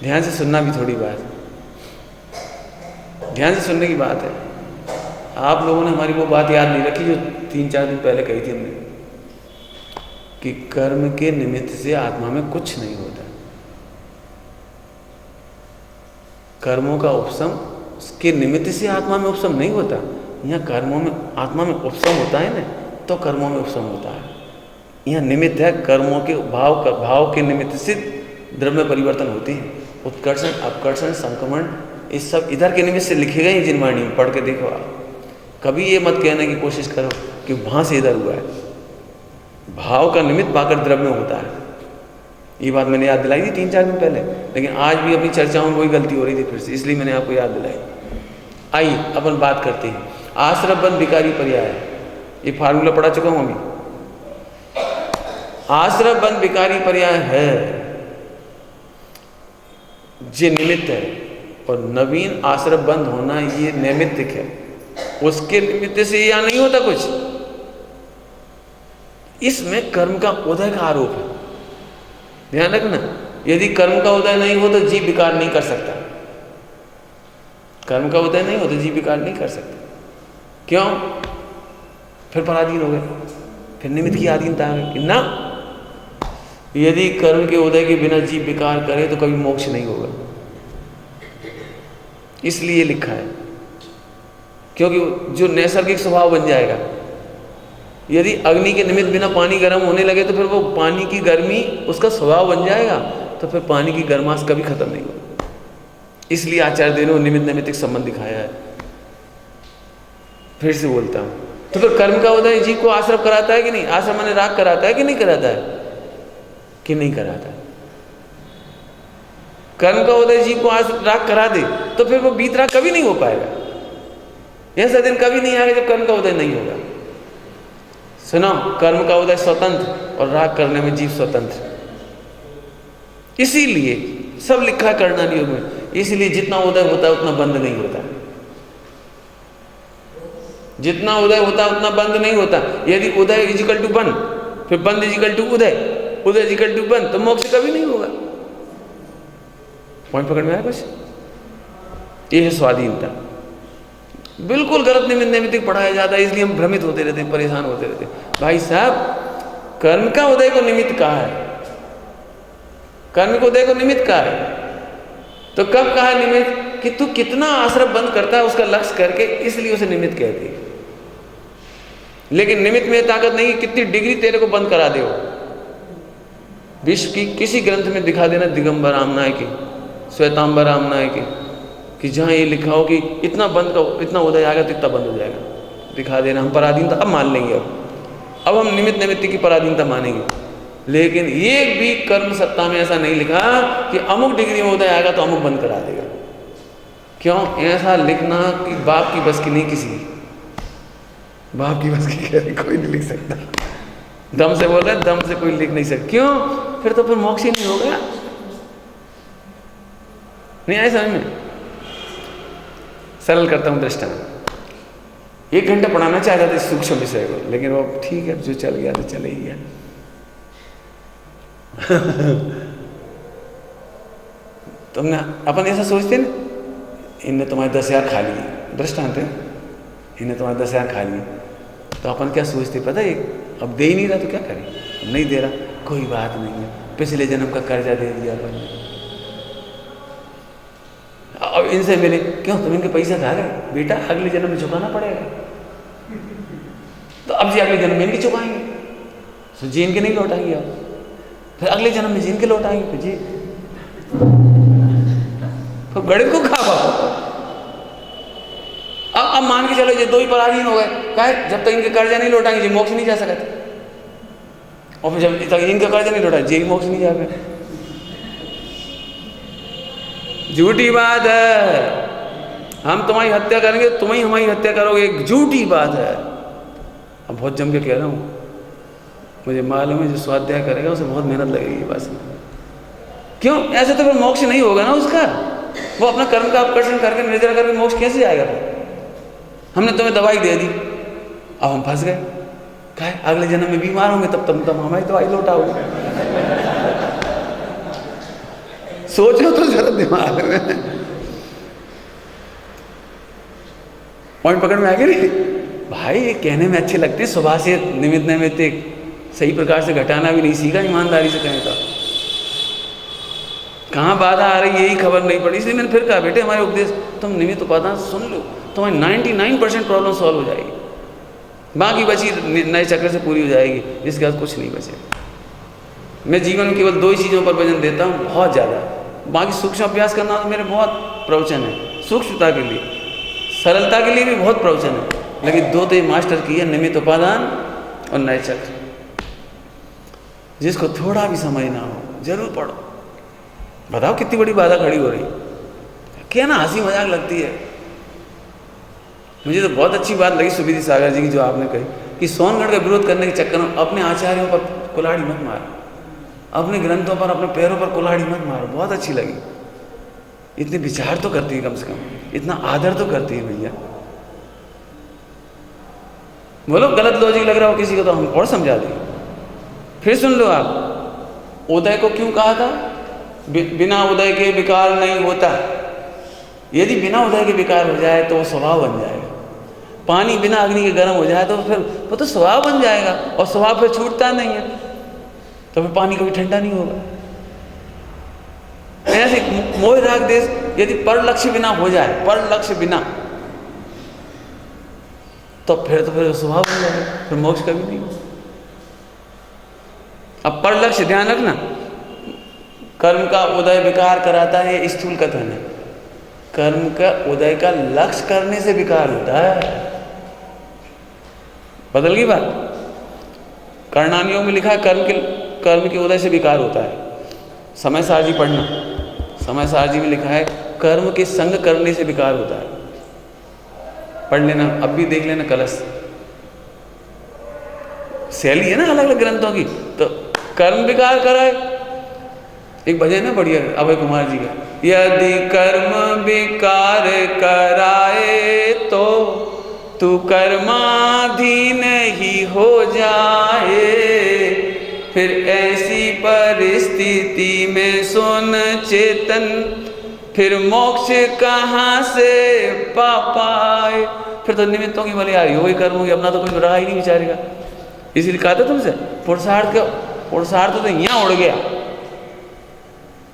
ध्यान से सुनना भी थोड़ी बात, ध्यान से सुनने की बात है। आप लोगों ने हमारी वो बात याद नहीं रखी जो 3-4 दिन पहले कही थी हमने, कि कर्म के निमित्त से आत्मा में कुछ नहीं होता। कर्मों का उपशम के निमित्त से आत्मा में उपशम नहीं होता। यहाँ कर्मों में आत्मा में उपशम होता है ना, तो कर्मों में उपशम होता है। यहाँ निमित्त है, कर्मों के भाव के निमित्त से द्रव्य परिवर्तन होते हैं। उत्कर्षण, अपकर्षण, संक्रमण, ये सब इधर के निमित्त से लिखे गए हैं जिनवाणी में, पढ़ के देखो आप। कभी ये मत कहने की कोशिश करो कि वहाँ से इधर हुआ है। भाव का निमित्त पाकर द्रव्य होता है। ये बात मैंने याद दिलाई थी 3-4 दिन पहले, लेकिन आज भी अपनी चर्चाओं में वही गलती हो रही थी फिर से, इसलिए मैंने आपको याद दिलाई। आइए अपन बात करते हैं आश्रम बंध विकारी पर्याय। ये फार्मूला पढ़ा चुका हूँ अभी। आश्रम बंध विकारी पर्याय है ये निमित्त है, और नवीन आश्रम बंध होना ये नैमित्तिक है। उसके निमित्त से यह नहीं होता कुछ। इसमें कर्म का उदय का आरोप है, ध्यान रखना। यदि कर्म का उदय नहीं हो तो जीव विकार नहीं कर सकता। कर्म का उदय नहीं हो तो जीव विकार नहीं कर सकता। क्यों? फिर पराधीन हो गए, फिर निमित्त की अधीनता आ गई ना। यदि कर्म के उदय के बिना जीव विकार करे तो कभी मोक्ष नहीं होगा, इसलिए लिखा है। क्योंकि जो नैसर्गिक स्वभाव बन जाएगा। यदि अग्नि के निमित्त बिना पानी गर्म होने लगे तो फिर वो पानी की गर्मी उसका स्वभाव बन जाएगा, तो फिर पानी की गर्माश कभी खत्म नहीं होगा। इसलिए आचार्य देव ने निमित्त नैमित्तिक संबंध दिखाया है। फिर से बोलता हूं, तो फिर कर्म का उदय जीव को आश्रम कराता है कि नहीं? आश्रम माने राग कराता है कि नहीं कराता है? कि नहीं कराता है? कर्म का उदय जीव को राग करा दे तो फिर वो बीत राग कभी नहीं हो पाएगा। ऐसा दिन कभी नहीं आएगा जब कर्म का उदय नहीं होगा। सुनो, कर्म का उदय स्वतंत्र और राग करने में जीव स्वतंत्र। इसीलिए सब लिखा करना योग में। इसलिए जितना उदय होता है उतना बंद नहीं होता। जितना उदय होता है उतना बंद नहीं होता। यदि उदय इजिकल टू बंद, फिर बंद इजिकल टू उदय, उदय इजिकल टू बंद, तो मोक्ष कभी नहीं होगा। पॉइंट पकड़ में आया कुछ? ये है स्वाधीनता। बिल्कुल गलत निमित्त नैमित्तिक पढ़ाया जाता है, इसलिए हम भ्रमित होते रहते हैं, परेशान होते रहते हैं। भाई साहब, कर्म का उदय को निमित्त कहा है, कर्म को उदय को निमित्त कहा है, तो कब कहा निमित्त? कि तू कितना आश्रम बंद करता है उसका लक्ष्य करके, इसलिए उसे निमित्त कहते हैं। लेकिन निमित्त में ताकत नहीं कि कितनी डिग्री तेरे को बंद करा दे। विश्व की किसी ग्रंथ में दिखा देना, दिगंबर रामनाय की, श्वेतांबर रामनाय की, कि जहाँ ये लिखा हो कि इतना बंद का इतना उदय आएगा तो इतना बंद हो जाएगा, दिखा देना। हम पराधीनता अब मान लेंगे, अब हम निमित्त नैमित्तिक की पराधीनता मानेंगे। लेकिन एक भी कर्म सत्ता में ऐसा नहीं लिखा कि अमुक डिग्री में उदय आएगा तो अमुक बंद करा देगा। क्यों? ऐसा लिखना कि बाप की बस की नहीं, किसी बाप की बस की कह कोई नहीं लिख सकता। दम से बोल रहे हैं, दम से कोई लिख नहीं सकता। क्यों? फिर मोक्ष ही नहीं होगा। नहीं आए समझ में? सरल करता हूं दृष्टांत। 1 घंटा पढ़ाना चाहता था इस सूक्ष्म विषय को, लेकिन वो ठीक है, जो चल गया तो चले ही गया। तुमने अपन ऐसा सोचते ना, इनने तुम्हारे 10,000 खा लिए, दृष्टांत है, इनने तुम्हारे 10,000 खा लिए, तो अपन क्या सोचते पता है? अब दे ही नहीं रहा तो क्या करें? नहीं दे रहा, कोई बात नहीं है, पिछले जन्म का कर्जा दे दिया अपन ने। अब इनसे मिले, क्यों तुम इनके पैसे खा गए? बेटा अगले जन्म में चुकाना पड़ेगा। तो अब जी अगले जन्म में इनके चुकाएंगे, तो जी इनके नहीं लौटाएंगे। अब फिर अगले जन्म में जी इनके लौटाएंगे, फिर जी तो गणित को खा। अब मान के चलो ये 2 ही पराधीन हो गए। कहे जब तक इनके कर्जा नहीं लौटाएंगे जी मोक्ष नहीं जा सकते, और फिर जब तक इनका कर्जा नहीं लौटा जी मोक्ष नहीं जा पाए। झूठी बात है। हम तुम्हारी हत्या करेंगे, तुम ही हमारी हत्या करोगे, एक झूठी बात है। अब बहुत जम के कह रहा हूँ, मुझे मालूम है जो स्वाध्याय करेगा उसे बहुत मेहनत लगेगी बस। क्यों? ऐसे तो फिर मोक्ष नहीं होगा ना उसका। वो अपना कर्म का अपकर्षण करके निर्जरा करके मोक्ष कैसे आएगा? फिर हमने तुम्हें दवाई दे दी, अब हम फंस गए। कहे अगले जन्म में बीमार होंगे, तब तुम हमारी दवाई लौटाओगे। सोचो तो जरा दिमाग में। पॉइंट पकड़ में आ गया नहीं भाई? ये कहने में अच्छे लगते, सुबह से निमित्त नैमित्तिक सही प्रकार से घटाना भी नहीं सीखा, ईमानदारी से कहें तो कहाँ बाधा आ रही यही खबर नहीं पड़ी। इसलिए मैंने फिर कहा बेटे हमारे उपदेश तुम निमित्त उपादान सुन लो, तुम्हारी 99% प्रॉब्लम सॉल्व हो जाएगी, बाकी बची नए चक्र से पूरी हो जाएगी, इसके बाद कुछ नहीं बचेगा। मैं जीवन में केवल 2 ही चीज़ों पर वजन देता हूँ, बहुत ज़्यादा। बाकी सूक्ष्म अभ्यास करना तो मेरे बहुत प्रवचन है, सूक्ष्मता के लिए, सरलता के लिए भी बहुत प्रवचन है, लेकिन 2 तो ये मास्टर की है, निमित्त उपादान और नए चक्र। जिसको थोड़ा भी समझ ना हो जरूर पढ़ो। बताओ कितनी बड़ी बाधा खड़ी हो रही, क्या ना हंसी मजाक लगती है। मुझे तो बहुत अच्छी बात लगी सुविधि सागर जी की जो आपने कही कि सोनगढ़ का विरोध करने के चक्कर में अपने आचार्यों पर कुल्हाड़ी मत मारो, अपने ग्रंथों पर अपने पैरों पर कुल्हाड़ी मत मारो। बहुत अच्छी लगी। इतने विचार तो करती है, कम से कम इतना आदर तो करती है भैया। बोलो गलत लॉजिक लग रहा हो किसी को तो हम और समझा दें। फिर सुन लो आप, उदय को क्यों कहा था? बिना उदय के विकार नहीं होता। यदि बिना उदय के विकार हो जाए तो वो स्वभाव बन जाएगा। पानी बिना अग्नि के गर्म हो जाए तो फिर वो तो स्वभाव बन जाएगा, और स्वभाव फिर छूटता नहीं है, तो फिर पानी कभी ठंडा नहीं होगा। ऐसे मोह राग देश यदि पर लक्ष्य बिना हो जाए, पर लक्ष्य बिना, तो फिर स्वभाव बन जाएगा, फिर मोक्ष कभी नहीं होगा। अब पर लक्ष्य ध्यान रखना, कर्म का उदय विकार कराता है, स्थूल कथन है। कर्म का उदय का लक्ष्य करने से विकार होता है। बदल गई बात। कर्णानियों में लिखा है कर्म के उदय से विकार होता है। समय सार जी पढ़ना, समय सार जी में लिखा है कर्म के संग करने से विकार होता है। पढ़ लेना, अब भी देख लेना कलश, शैली है ना अलग अलग ग्रंथों की। तो कर्म विकार कराए, एक भजन है बढ़िया अभय कुमार जी का, यदि कर्म विकार कराए तो तू कर्माधीन ही हो जाए, फिर ऐसी परिस्थिति में सुन चेतन, फिर मोक्ष कहाँ से पा पाए। फिर तो निमित्तों की भले आ रही हो गई, कर्मों की, अपना तो कुछ रहा ही नहीं बेचारेगा। इसीलिए कहा था तुमसे पुरुषार्थ तो यहाँ उड़ गया।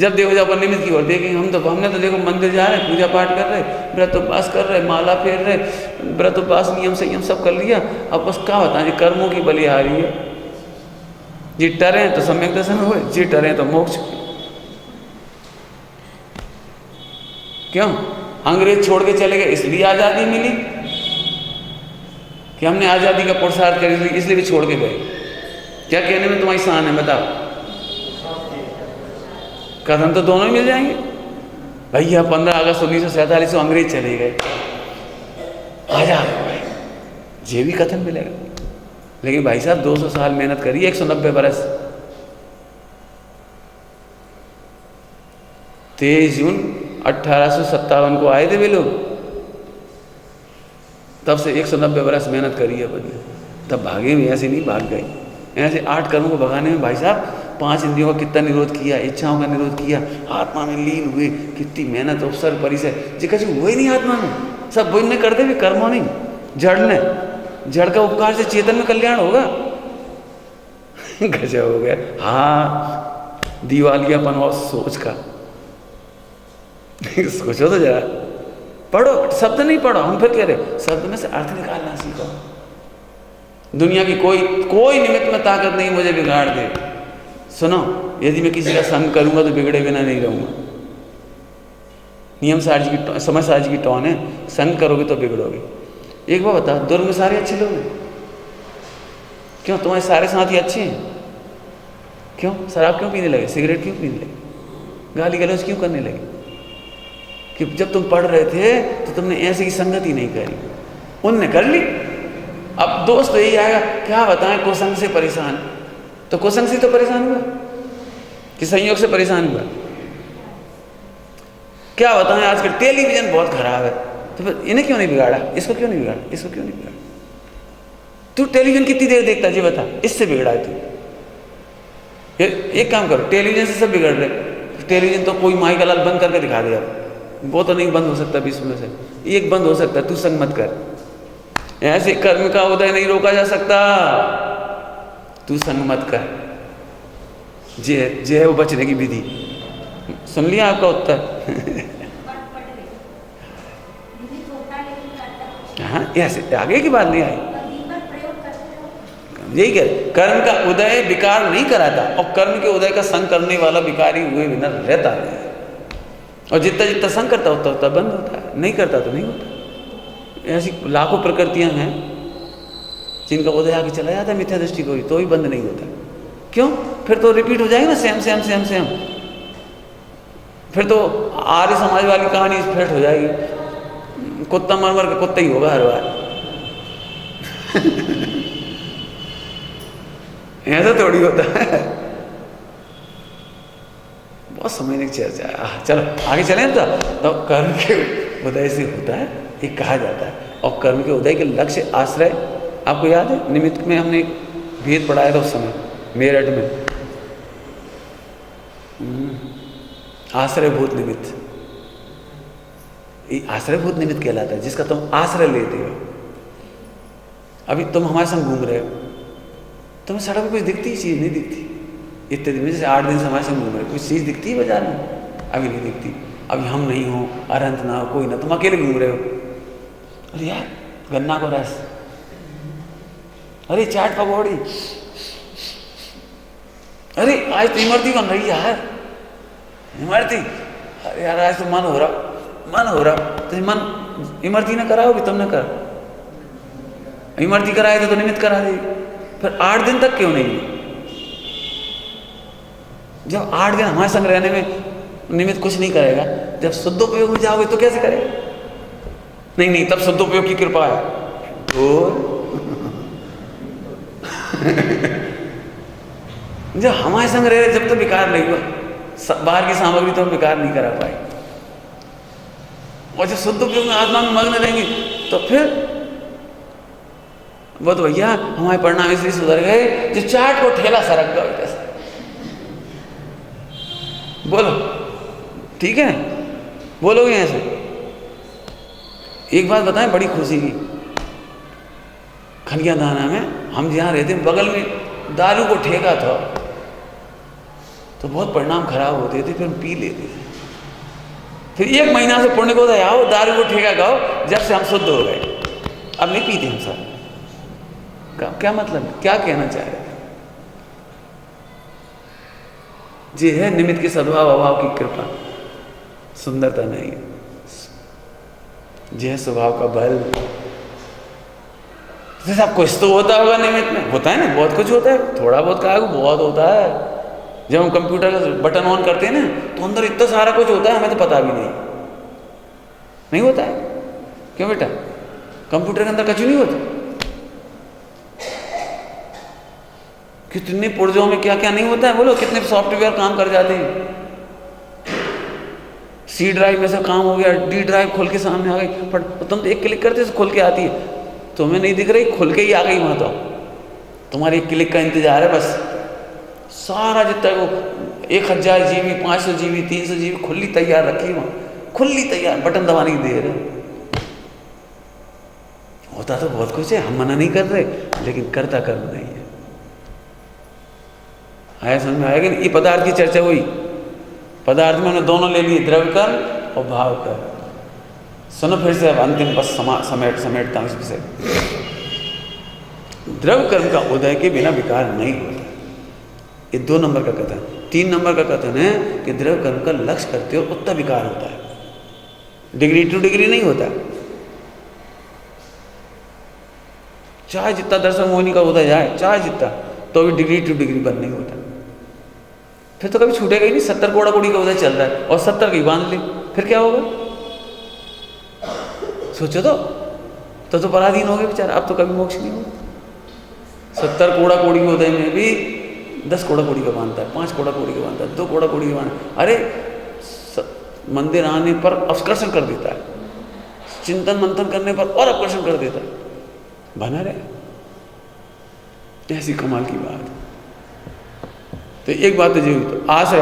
जब देखो जब निमित्त की ओर देखेंगे, हमने तो देखो मंदिर जा रहे हैं, पूजा पाठ कर रहे, व्रत उपवास कर रहे, माला फेर रहे, व्रत उपवास नियम संयम सब कर लिया। अब बस क्या बताएं, कर्मों की बलि आ रही है। जी टरे तो सम्यक दर्शन हुए, जी टरे तो मोक्ष। क्यों? अंग्रेज छोड़ के चले गए इसलिए आज़ादी मिली, कि हमने आज़ादी का पुरुषार्थ कर इसलिए भी छोड़ के गए। क्या कहने में तुम्हारी शान है बताओ? कदम तो दोनों ही मिल जाएंगे भैया। 15 अगस्त 1947 को अंग्रेज चले गए, आजाद हो गए, ये भी कथन मिलेगा। लेकिन भाई साहब 200 साल मेहनत करी, 190 बरस। 23 जून 1857 को आए थे वे लोग, तब से 190 बरस मेहनत करी है बनी। तब भागे भी ऐसे नहीं भाग गए। ऐसे 8 कर्मों को भगाने में भाई साहब 5 इंद्रियों का कितना निरोध किया, इच्छाओं का निरोध किया, आत्मा में लीन हुए, कितनी मेहनत उपसर्ग परिचय जी कछु हुआ ही नहीं आत्मा में, सब वो इनने करते भी कर्मों नहीं, जड़ ने, जड़ का उपकार से चेतन में कल्याण होगा। गजब हो गया। हाँ, दिवालियापन और सोच का सोचो तो जरा, पढ़ो, शब्द नहीं पढ़ो, हम फिर कह रहे शब्द में से अर्थ निकालना सीखो। दुनिया की कोई निमित्त में ताकत नहीं मुझे बिगाड़ दे। सुनो, यदि मैं किसी का संग करूंगा तो बिगड़े बिना नहीं रहूंगा। नियम सार जी की, समझ सार जी की टोन है, संग करोगे तो बिगड़ोगे। एक बार बता, दुर्ग में सारे अच्छे लोग हैं क्यों? तुम्हारे सारे साथी अच्छे हैं क्यों? शराब क्यों पीने लगे, सिगरेट क्यों पीने लगे, गाली गलौज क्यों करने लगे? कि जब तुम पढ़ रहे थे तो तुमने ऐसी संगति नहीं करी, उनने कर ली। अब दोस्त तो यही आएगा, क्या बताएं कुसंग से परेशान, तो कुसंग से तो परेशान हुआ कि संयोग से परेशान हुआ? क्या बताएं आजकल टेलीविजन बहुत खराब है, तो फिर इन्हें क्यों नहीं बिगाड़ा, इसको क्यों नहीं बिगाड़ा, इसको क्यों नहीं बिगाड़ा? तू टेलीविजन कितनी देर देखता है जी बता, इससे बिगड़ा है तू। एक काम करो, टेलीविजन से सब बिगड़ रहे, टेलीविजन तो कोई माई का लाल बंद करके दिखा दिया, वो तो नहीं बंद हो सकता विश्व में से, एक बंद हो सकता है, तू संग मत कर। ऐसे कर्म का उदय नहीं रोका जा सकता, तू संग मत कर। जे है वो बचने की विधि। सुन लिया आपका उत्तर? हाँ, ऐसे आगे की बात नहीं आई। यही कह, कर्म का उदय विकार नहीं कराता, और कर्म के उदय का संग करने वाला विकारी हुए बिना रहता नहीं। और जितना जितना संग करता उतना उतना बंद होता है, नहीं करता तो नहीं होता। ऐसी लाखों प्रकृतियां हैं जिनका उदय आगे चला जाता है मिथ्या दृष्टि को, तो भी बंद नहीं होता। क्यों? फिर तो रिपीट हो जाएगी ना, सेम सेम सेम सेम। फिर तो आर्य समाज वाली कहानी फिट हो जाएगी, कुत्ता मर मर के कुत्ता ही होगा हर बार। ऐसा थोड़ी होता है। बहुत समझने की चर्चा है। चलो आगे चलें। तो कर्म के उदय से होता है, ये कहा जाता है। और कर्म के उदय के लक्ष्य आश्रय, आपको याद है निमित्त में हमने एक भेद पढ़ाया था उस समय मेरठ में, आश्रयभूत निमित्त। ये आश्रयभूत निमित्त कहलाता है जिसका तुम आश्रय लेते हो। अभी तुम हमारे संग घूम रहे हो, तुम्हें सड़क पर कुछ दिखती चीज़ नहीं दिखती, इतने दिन में जैसे 8 दिन से हमारे संग घूम रहे, कुछ चीज़ दिखती है बाजार में? अभी नहीं दिखती। अभी हम नहीं हो, अरंत ना हो, कोई ना, तुम अकेले घूम रहे हो। अरे यार गन्ना को रस, अरे चाट पकौड़ी, अरे आज तो इमरती बन रही यार, इमरती, अरे यार आज तो मन हो रहा, तो मन इमरती ना कराओगे, तुम ना करा, इमरती कराए तो निमित्त करा देगी। फिर 8 दिन तक क्यों नहीं? जब 8 दिन हमारे संग रहने में निमित्त कुछ नहीं करेगा, जब शुद्धोपयोग में जाओगे तो कैसे करेगा? नहीं, तब शुद्धोपयोग की कृपा है। जब हमारे संग रह रहे जब तो विकार नहीं हुआ, बाहर की सामग्री तो हम विकार नहीं करा पाए। और जब शुद्ध उपयोग में आत्मा में मग्न रहेंगे तो फिर वो तो भैया हमारे परिणाम इसलिए सुधर गए जो चाट को ठेला सरक गया कैसे। बोलो ठीक है, बोलोगे ऐसे? एक बात बताएं बड़ी खुशी की, खनिया दाना में हम जहाँ रहते बगल में दारू को ठेका था, तो बहुत परिणाम खराब होते थे, फिर हम पी लेते थे। फिर 1 महीना से पुण्य को आओ दारू को ठेका गाओ, जब से हम शुद्ध हो गए, अब नहीं पीते हम सब। क्या मतलब, क्या कहना चाह रहे? जी है निमित्त के सद्भाव अभाव की कृपा, सुंदरता नहीं है, जी है स्वभाव का बल। जैसे कुछ तो होता होगा निमित्त में, होता है ना, बहुत कुछ होता है, थोड़ा बहुत कहा बहुत होता है। जब हम कंप्यूटर का बटन ऑन करते हैं ना तो अंदर इतना सारा कुछ होता है, हमें तो पता भी नहीं होता है। क्यों बेटा, कंप्यूटर के अंदर कुछ नहीं होता? कितने पुर्जों में क्या क्या नहीं होता है, बोलो कितने सॉफ्टवेयर काम कर जाते हैं। सी ड्राइव में से काम हो गया, डी ड्राइव खोल के सामने आ गई, पर तुम तो 1 क्लिक करते खुल के आती है, तुम्हें नहीं दिख रही, खुल के ही आ गई वहां। तो तुम्हारे 1 क्लिक का इंतजार है बस। सारा जितना वो 1000 GB 500 GB 300 GB खुली तैयार रखी वहां, खुली तैयार, बटन दबाने की देर है। होता तो बहुत कुछ है, हम मना नहीं कर रहे, लेकिन करता कर्म नहीं है। आया समझ में आएगा? ये पदार्थ की चर्चा हुई, पदार्थ में हमने दोनों ले लिए, द्रव्य कर्म और भाव कर्म। सुनो फिर से, अब अंतिम बस समेटता हूं इस विषय। द्रव्य कर्म का उदय के बिना विकार नहीं होता, ये 2 नंबर का कथन। 3 नंबर का कथन है कि द्रव्य कर्म का लक्ष्य करते हो उतना विकार होता है, डिग्री टू डिग्री नहीं होता। चाहे जितना दर्शन मोहिनी का उदय जाए, चाहे जितना, तो भी डिग्री टू डिग्री बंद नहीं होता। फिर तो कभी छूटेगा ही नहीं। 70 कोड़ा कोड़ी का उदय चल रहा है और 70 की बांध ली, फिर क्या होगा? सोचो तो पराधीन हो गए बेचारा, अब तो कभी मोक्ष नहीं होगा। 70 कोड़ा कोड़ी के उदय में भी 10 कोड़ा कोड़ी का बांधता है, 5 कोड़ा कोड़ी का बांधता है, 2 कोड़ा कोड़ी का बांधता है। अरे मंदिर आने पर आकर्षण कर देता है, चिंतन मंथन करने पर और आकर्षण कर देता है, बना रहे। ऐसी कमाल की बात। तो एक बात तो जरूर, तो आश्रय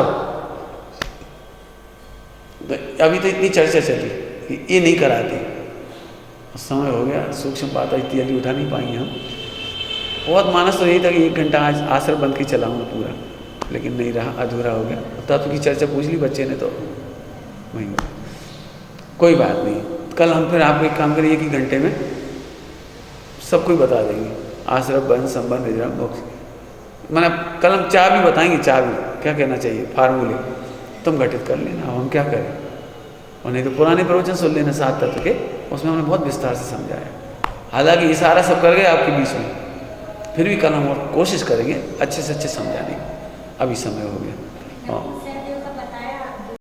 तो अभी तो इतनी चर्चा चली कि ये नहीं कराते, समय हो गया, सूक्ष्म बात इतनी जल्दी उठा नहीं पाएंगे हम। बहुत मानस तो यही था कि 1 घंटा आज आश्रम बंद के चलाऊँगा पूरा, लेकिन नहीं रहा, अधूरा हो गया। तत्व की चर्चा पूछ ली बच्चे ने तो वहीं, कोई बात नहीं। कल हम फिर आपको एक काम करिए कि घंटे में सब कुछ बता देंगे, आश्रम बंध, संबंध, विजय, मोक्ष। मैंने कल हम चाबी बताएंगे, चाबी क्या कहना चाहिए, फार्मूले तुम घटित कर लेना, अब हम क्या करें। और नहीं तो पुराने प्रवचन सुन लेना 7 तत्व के, उसमें हमने बहुत विस्तार से समझाया। हालांकि ये सारा सब कर गए आपके बीच में, फिर भी कल हम और कोशिश करेंगे अच्छे से अच्छे समझाने की। अभी समय हो गया।